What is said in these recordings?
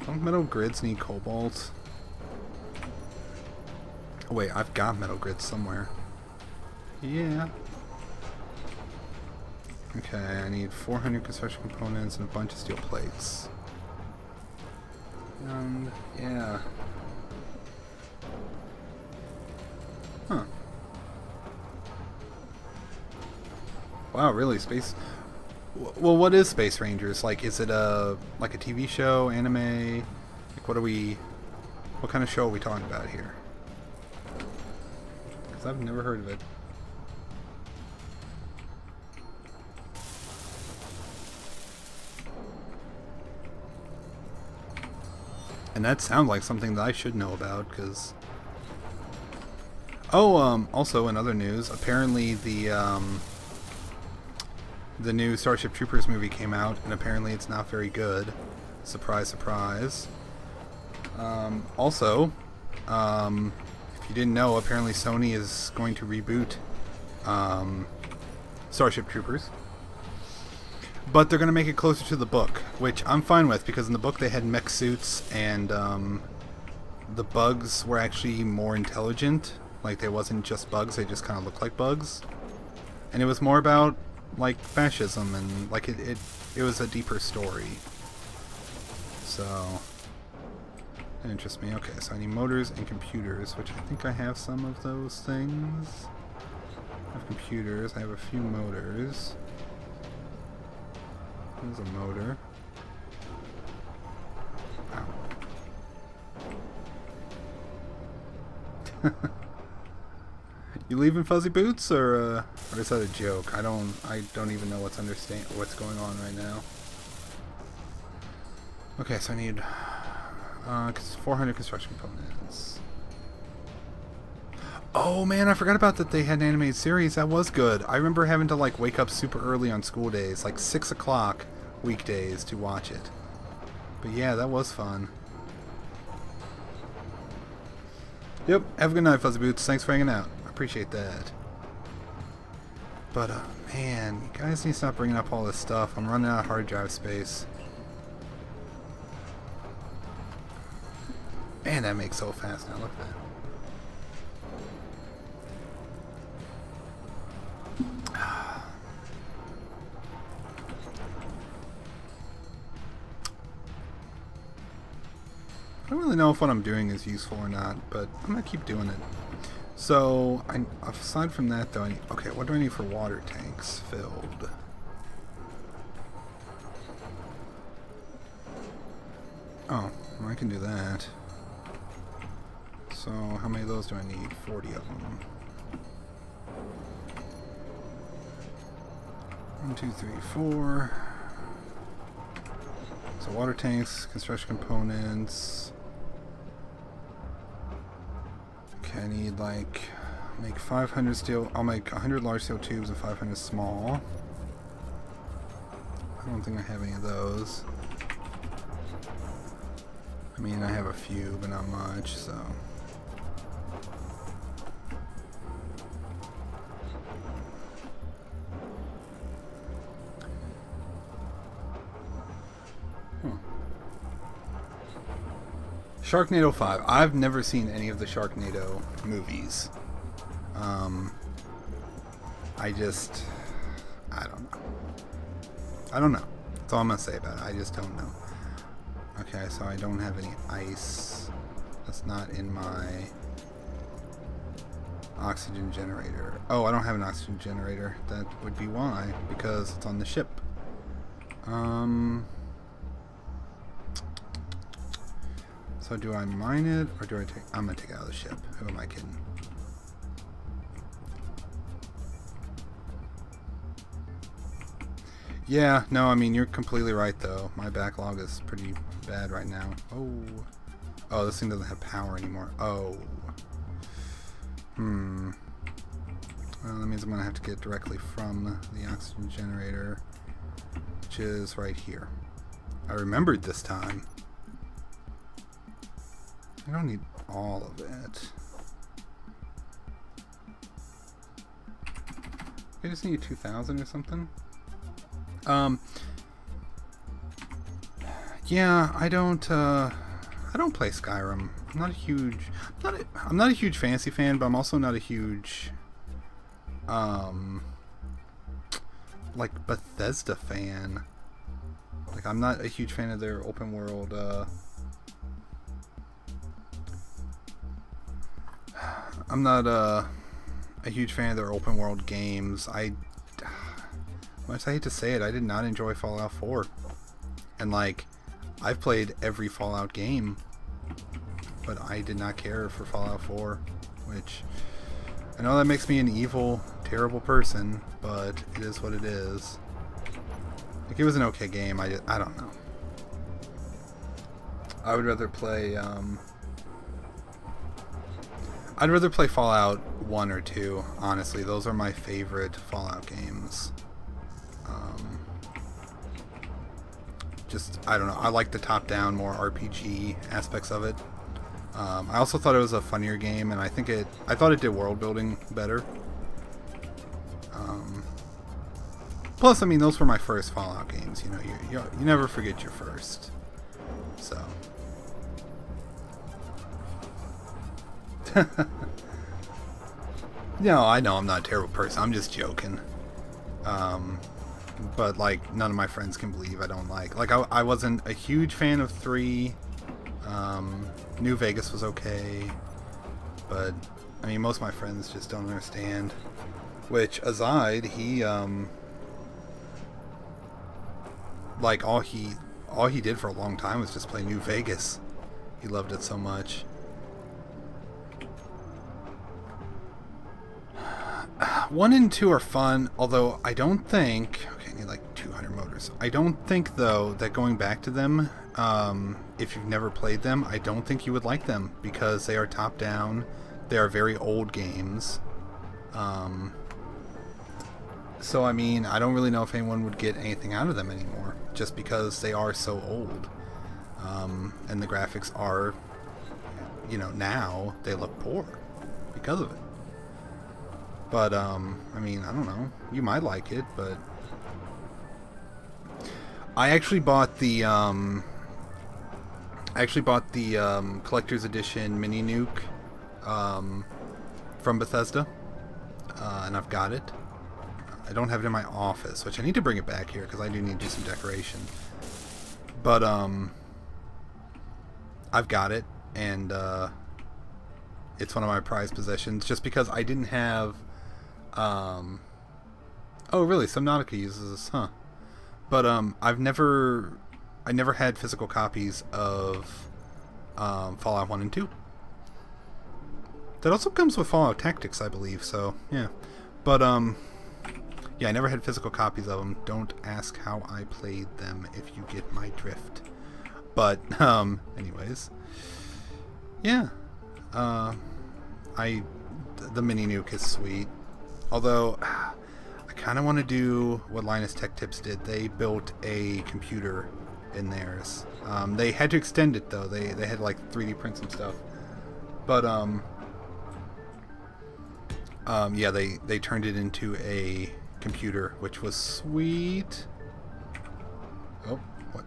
Don't metal grids need cobalt? Oh wait, I've got metal grids somewhere. Yeah. Okay, I need 400 construction components and a bunch of steel plates. And yeah. Huh. Wow, really? Space... Well, what is Space Rangers? Like, is it like a TV show, anime? Like, what kind of show are we talking about here? Because I've never heard of it. And that sounds like something that I should know about, because... Oh, also in other news, apparently the new Starship Troopers movie came out, and apparently it's not very good. Surprise, surprise. Also, if you didn't know, apparently Sony is going to reboot Starship Troopers. But they're going to make it closer to the book, which I'm fine with, because in the book they had mech suits, and the bugs were actually more intelligent. Like, they wasn't just bugs, they just kind of looked like bugs. And it was more about, like, fascism, and, like, it was a deeper story. So, that interests me. Okay, so I need motors and computers, which I think I have some of those things. I have computers, I have a few motors. There's a motor. Wow. You leaving Fuzzy Boots, or is that a joke? I don't even know what's going on right now. Okay, so I need 400 construction components. Oh man, I forgot about that they had an animated series. That was good. I remember having to like wake up super early on school days, like 6 o'clock weekdays, to watch it. But yeah, that was fun. Yep, have a good night, Fuzzy Boots. Thanks for hanging out. Appreciate that. But man, you guys need to stop bringing up all this stuff. I'm running out of hard drive space. Man, that makes so fast now. Look at that. I don't really know if what I'm doing is useful or not, but I'm gonna keep doing it. So, aside from that though, okay, what do I need for water tanks filled? Oh, well, I can do that. So, how many of those do I need? 40 of them. 1, 2, 3, 4. So, water tanks, construction components. Okay, I need make 500 steel. I'll make 100 large steel tubes and 500 small. I don't think I have any of those. I mean, I have a few, but not much, so. Sharknado 5. I've never seen any of the Sharknado movies. I don't know. I don't know. That's all I'm going to say about it. I just don't know. Okay, so I don't have any ice. That's not in my oxygen generator. Oh, I don't have an oxygen generator. That would be why, because it's on the ship. So do I mine it, or do I take... I'm going to take it out of the ship. Who am I kidding? Yeah, no, I mean, you're completely right, though. My backlog is pretty bad right now. Oh, this thing doesn't have power anymore. Oh. Well, that means I'm going to have to get directly from the oxygen generator, which is right here. I remembered this time. I don't need all of it. I just need 2,000 or something. Yeah, I don't play Skyrim. I'm not a huge, I'm not a huge fantasy fan, but I'm also not a huge, like Bethesda fan. Like I'm not a huge fan of their open world. I'm not a huge fan of their open world games. Much I hate to say it, I did not enjoy Fallout 4, and like I've played every Fallout game, but I did not care for Fallout 4, which I know that makes me an evil, terrible person, but it is what it is. Like, it was an okay game. I don't know. I would rather play I'd rather play Fallout 1 or 2, honestly. Those are my favorite Fallout games. Just, I don't know, I like the top-down, more RPG aspects of it. I also thought it was a funnier game, and I thought it did world building better. Plus, I mean, those were my first Fallout games. You know, you never forget your first. So. No, I know I'm not a terrible person. I'm just joking. But like, none of my friends can believe I don't like. Like, I wasn't a huge fan of 3. New Vegas was okay, but I mean, most of my friends just don't understand. Which, aside, he like all he did for a long time was just play New Vegas. He loved it so much. 1 and 2 are fun, although I don't think... Okay, I need like 200 motors. I don't think, though, that going back to them, if you've never played them, I don't think you would like them, because they are top-down. They are very old games. So, I mean, I don't really know if anyone would get anything out of them anymore, just because they are so old. And the graphics are, you know, now they look poor because of it. But, I mean, I don't know. You might like it, but... I actually bought the, Collector's Edition Mini Nuke, from Bethesda. And I've got it. I don't have it in my office, which I need to bring it back here, because I do need to do some decoration. But, I've got it, and, it's one of my prized possessions, just because I didn't have... Oh, really? Subnautica uses this, huh? But I never had physical copies of Fallout 1 and 2. That also comes with Fallout Tactics, I believe. So yeah, but yeah, I never had physical copies of them. Don't ask how I played them, if you get my drift. But anyways, yeah, the mini nuke is sweet. Although, I kind of want to do what Linus Tech Tips did. They built a computer in theirs. They had to extend it, though. They had to, like, 3D print some stuff. But, yeah, they turned it into a computer, which was sweet. Oh, what?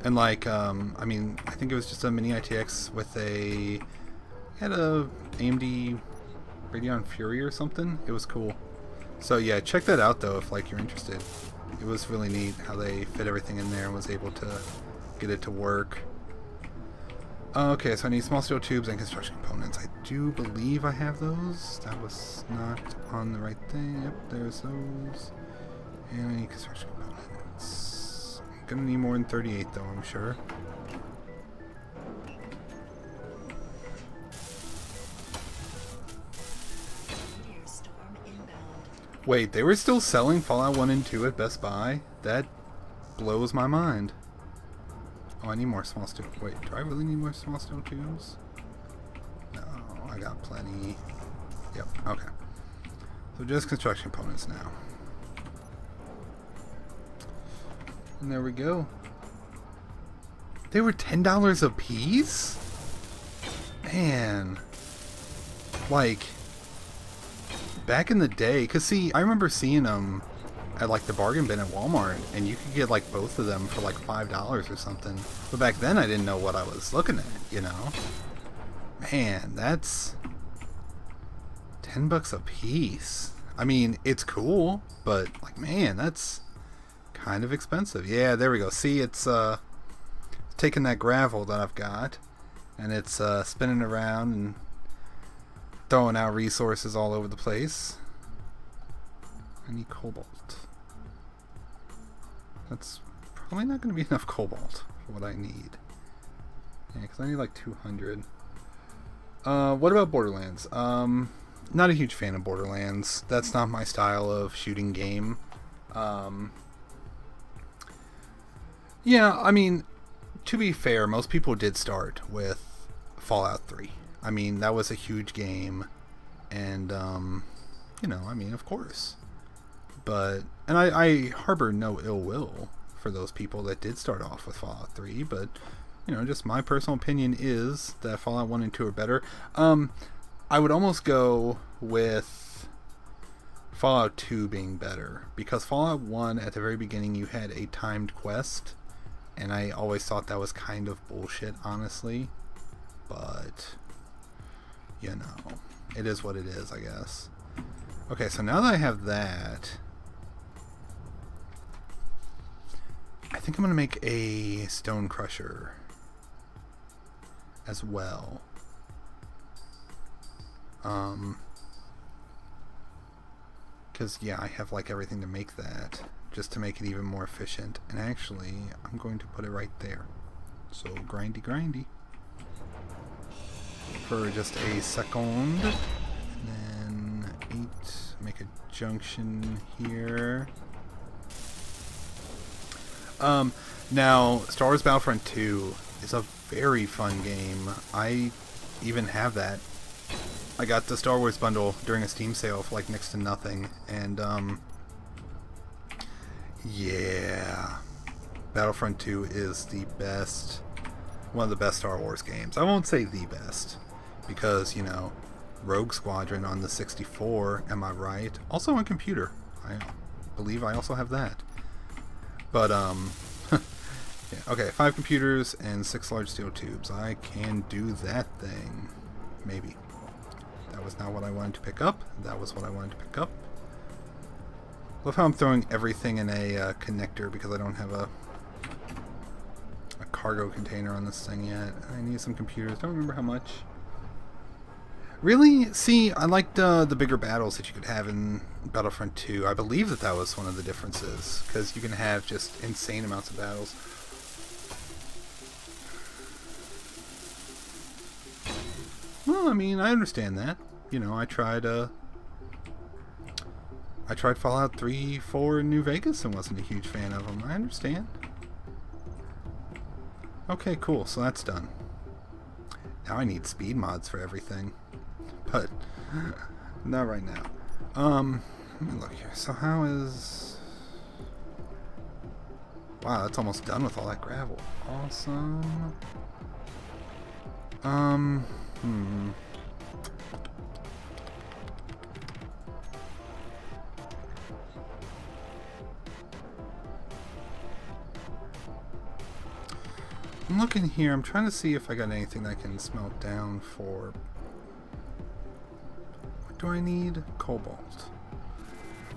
And, like, I mean, I think it was just a mini ITX with a... had a AMD Radeon Fury or something. It was cool. So yeah, check that out though if like you're interested. It was really neat how they fit everything in there and was able to get it to work. Okay, so I need small steel tubes and construction components. I do believe I have those. That was not on the right thing. Yep, there's those. And I need construction components. I'm gonna need more than 38 though, I'm sure. Wait, they were still selling Fallout 1 and 2 at Best Buy? That blows my mind. Oh, I need more small steel. Wait, do I really need more small steel tubes? No, I got plenty. Yep, okay. So just construction components now. And there we go. They were $10 a piece? Man. Like... back in the day, because see, I remember seeing them at like the bargain bin at Walmart, and you could get like both of them for like $5 or something. But back then I didn't know what I was looking at, you know? Man, that's $10 a piece. I mean, it's cool, but like, man, that's kind of expensive. Yeah, there we go. See, it's taking that gravel that I've got, and it's spinning around and throwing out resources all over the place. I need cobalt. That's probably not going to be enough cobalt for what I need. Yeah, because I need like 200. What about Borderlands? Not a huge fan of Borderlands. That's not my style of shooting game. Yeah, I mean, to be fair, most people did start with Fallout 3. I mean, that was a huge game, and, you know, I mean, of course. But, and I harbor no ill will for those people that did start off with Fallout 3, but, you know, just my personal opinion is that Fallout 1 and 2 are better. I would almost go with Fallout 2 being better, because Fallout 1, at the very beginning, you had a timed quest, and I always thought that was kind of bullshit, honestly. But, you know, it is what it is, I guess. Okay, so now that I have that, I think I'm going to make a stone crusher as well. Because, yeah, I have, like, everything to make that, just to make it even more efficient. And actually, I'm going to put it right there. So, grindy, grindy. For just a second. And then 8, make a junction here. Now, Star Wars Battlefront 2 is a very fun game. I even have that. I got the Star Wars bundle during a Steam sale for like next to nothing, and yeah, Battlefront 2 is the best, one of the best Star Wars games. I won't say the best, because, you know, Rogue Squadron on the 64, am I right? Also on computer. I believe I also have that. But, yeah, okay, 5 computers and 6 large steel tubes. I can do that thing. Maybe. That was not what I wanted to pick up. That was what I wanted to pick up. Love how I'm throwing everything in a connector because I don't have a cargo container on this thing yet. I need some computers. Don't remember how much. Really? See, I liked the bigger battles that you could have in Battlefront 2. I believe that was one of the differences, because you can have just insane amounts of battles. Well, I mean, I understand that. You know, I tried Fallout 3, 4 in New Vegas and wasn't a huge fan of them. I understand. Okay, cool. So that's done. Now I need speed mods for everything. But not right now. Let me look here. So how is... Wow, that's almost done with all that gravel. Awesome. I'm looking here. I'm trying to see if I got anything that I can smelt down for... What do I need? Cobalt.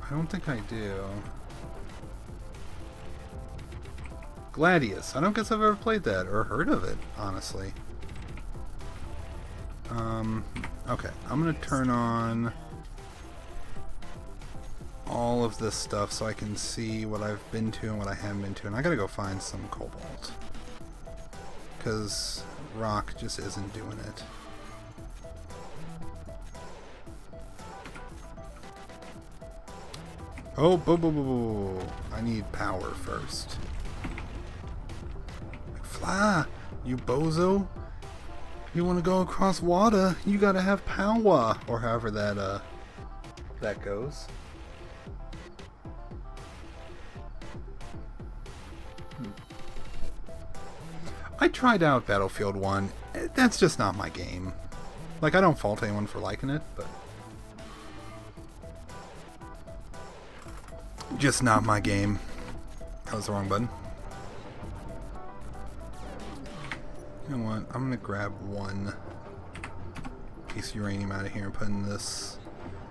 I don't think I do. Gladius. I don't guess I've ever played that or heard of it, honestly. Okay. I'm going to turn on all of this stuff so I can see what I've been to and what I haven't been to. And I got to go find some cobalt, because rock just isn't doing it. Oh, boo, boo, boo, boo. I need power first. Fly, you bozo. You want to go across water, you gotta have power. Or however that goes. I tried out Battlefield 1. That's just not my game. Like, I don't fault anyone for liking it, but... Just not my game. That was the wrong button. You know what? I'm gonna grab one piece of uranium out of here and put in this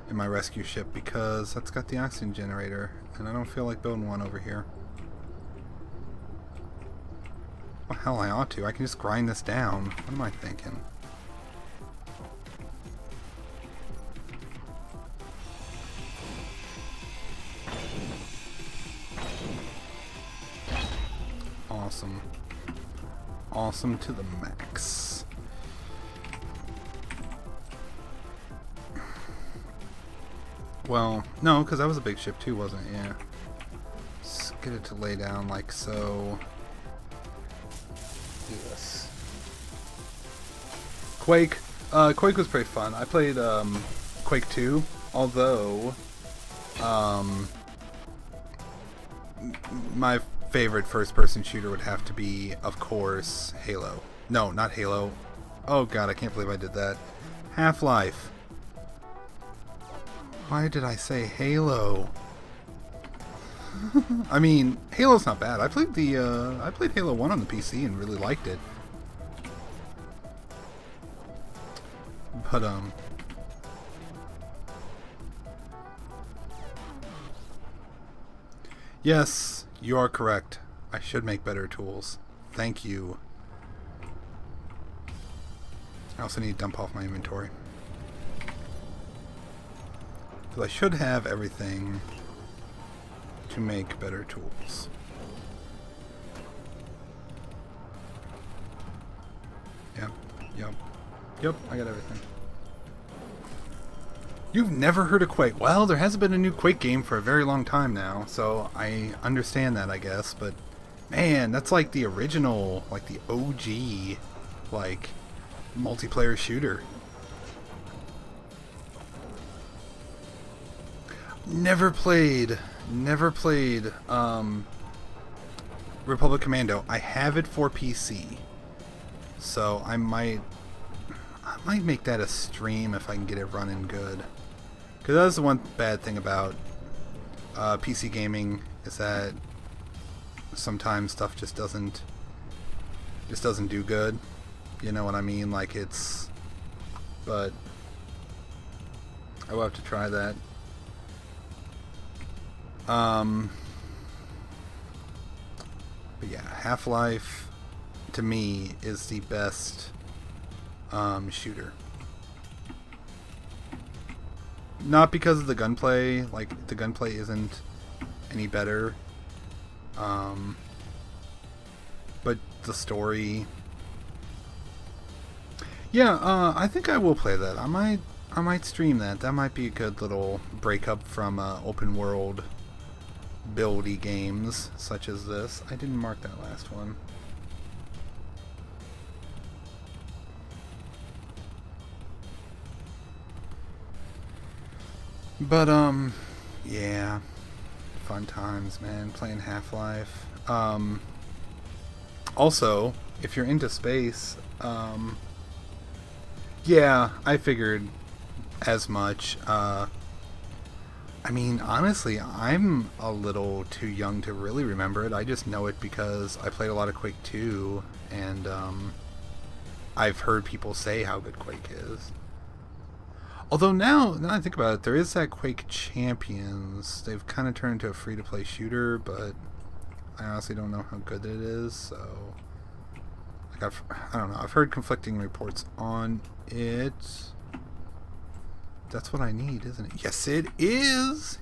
in my rescue ship because that's got the oxygen generator, and I don't feel like building one over here. Well, hell, I ought to. I can just grind this down. What am I thinking? Awesome. Awesome to the max. Well, no, because that was a big ship too, wasn't it? Yeah. Let's get it to lay down like so. Do this. Quake. Quake was pretty fun. I played Quake 2, although my favorite first-person shooter would have to be, of course, Halo. No, not Halo. Oh god, I can't believe I did that. Half-Life. Why did I say Halo? I mean, Halo's not bad. I played Halo 1 on the PC and really liked it. But yes, you are correct. I should make better tools. Thank you. I also need to dump off my inventory. Because I should have everything to make better tools. Yep, I got everything. You've never heard of Quake? Well, there hasn't been a new Quake game for a very long time now, so I understand that, I guess, but man, that's like the original, like the OG, like, multiplayer shooter. Never played Republic Commando. I have it for PC, so I might make that a stream if I can get it running good. Because that's the one bad thing about PC gaming, is that sometimes stuff just doesn't do good. You know what I mean? Like but I will have to try that. But yeah, Half-Life to me is the best shooter. Not because of the gunplay, like the gunplay isn't any better, but the story. Yeah, I think I will play that. I might stream that. That might be a good little breakup from open world buildy games such as this. I didn't mark that last one. But yeah, fun times, man, playing Half-Life. Also, if you're into space, yeah, I figured as much. I mean, honestly, I'm a little too young to really remember it. I just know it because I played a lot of Quake 2, and I've heard people say how good Quake is. Although now I think about it, there is that Quake Champions. They've kind of turned into a free-to-play shooter, but I honestly don't know how good it is, so like I don't know. I've heard conflicting reports on it. That's what I need, isn't it? Yes, it is!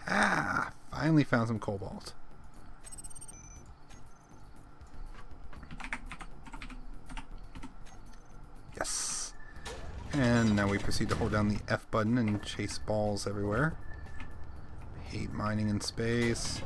Yeah! Finally found some cobalt. Yes. And now we proceed to hold down the F button and chase balls everywhere. Hate mining in space.